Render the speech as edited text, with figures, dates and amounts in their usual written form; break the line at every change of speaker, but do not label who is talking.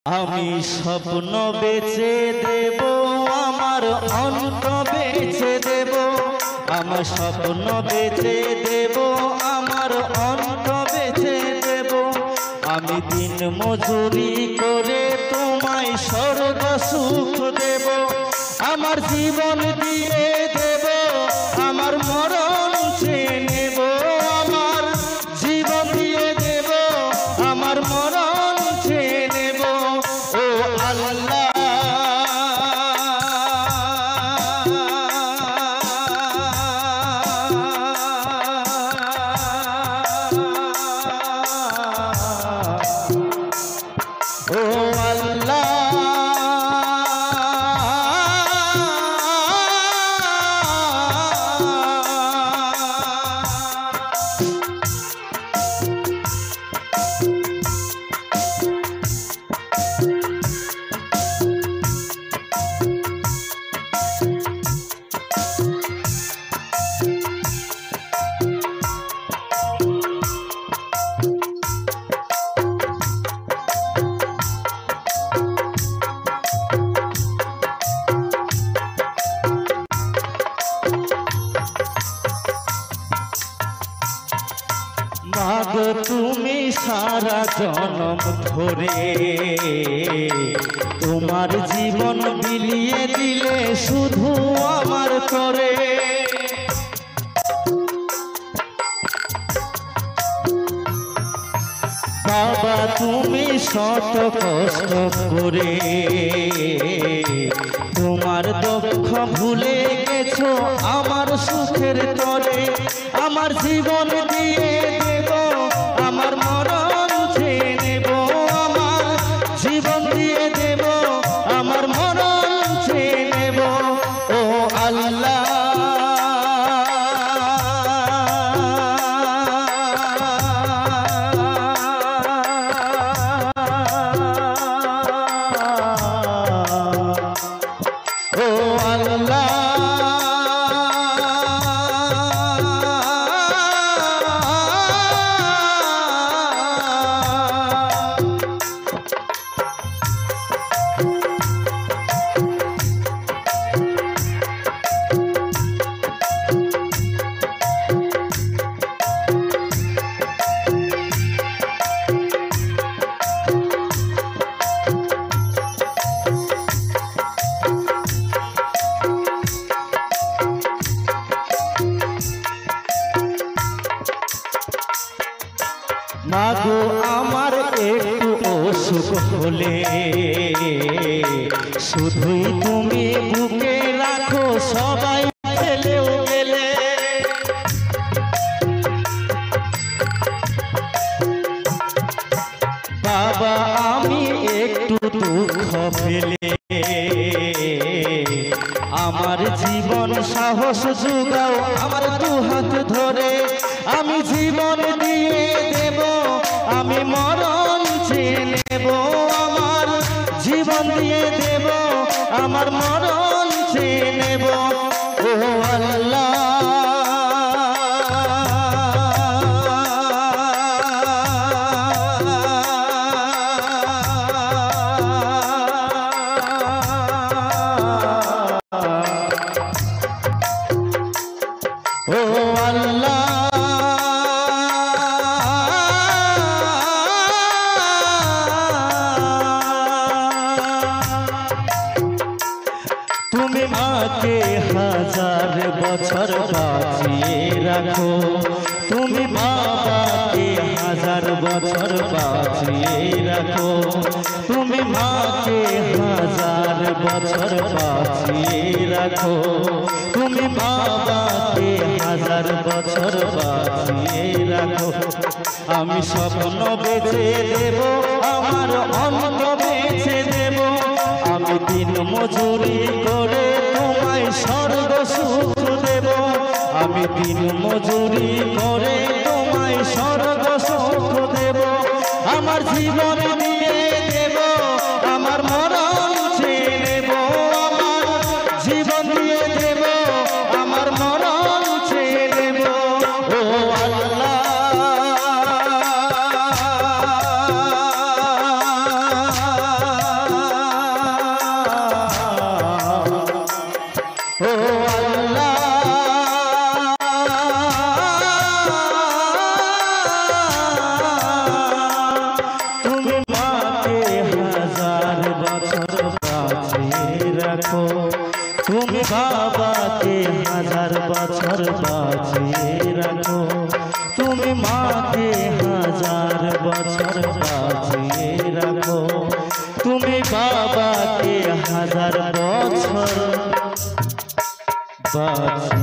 আমি স্বপ্ন বেচে দেব আমার অন্ত বেচে দেব আমার স্বপ্ন বেচে দেব আমার অন্ত বেচে দেব আমি দিন মজুরি করে তোমায় স্বর্গ সুখ দেব আমার জীবন দিয়ে দেব আমার মরণ চেয়ে নেব আমার জীবন দিয়ে দেব আমার মরণ চেয়ে নেব ও আল্লাহ ও আল্লাহ মাগো তুমি সারা জনম ধরে তোমার জীবন বিলিয়ে দিলে শুধু আমার করে বাবা তুমি শত কষ্ট করে তোমার দুঃখ ভুলে গেছো আমার সুখের তরে আমার জীবন দিয়ে দেব আমার মরণ চেয়ে নেব আমার জীবন দিয়ে দেব আমার মরণ চেয়ে নেব ও আল্লাহ মাগো আমার একটু অসুখ হলে শুধুই তুমি বুকে রাখো সবাই ফেলেও গেলে বাবা আমি একটু দুঃখ পেলে আমার জীবন সাহস যোগাও আমার দু হাত ধরে আমি জীবন দিয়ে দেব আমি মরণ চেয়ে নেব আমার জীবন দিয়ে দেব আমার মরণ চেয়ে নেব ও আল্লাহ ও আল্লাহ তুমি মাকে হাজার বছর বাঁচিয়ে রাখো তুমি বাবাকে হাজার বছর বাঁচিয়ে রাখো তুমি মাকে হাজার বছর বাঁচিয়ে রাখো তুমি বাবাকে হাজার বছর বাঁচিয়ে রাখো আমি স্বপ্ন বেচে দেব আমার অন্ত বেচে দেব আমি দিন মজুরি করে তোমায় স্বর্গ সুখ দেব আমি দিন মজুরি করে তোমায় স্বর্গ সুখ দেব আমার জীবন দিয়ে দেব আমার মরণ চেয়ে নেব আমার জীবন দিয়ে দেব আমার মরণ চেয়ে নেব ও আল্লাহ তুমি বাবাকে হাজার বছর বাঁচিয়ে রাখো, তুমি মাকে হাজার বছর বাঁচিয়ে রাখো, তুমি বাবাকে হাজার বছর বাঁচিয়ে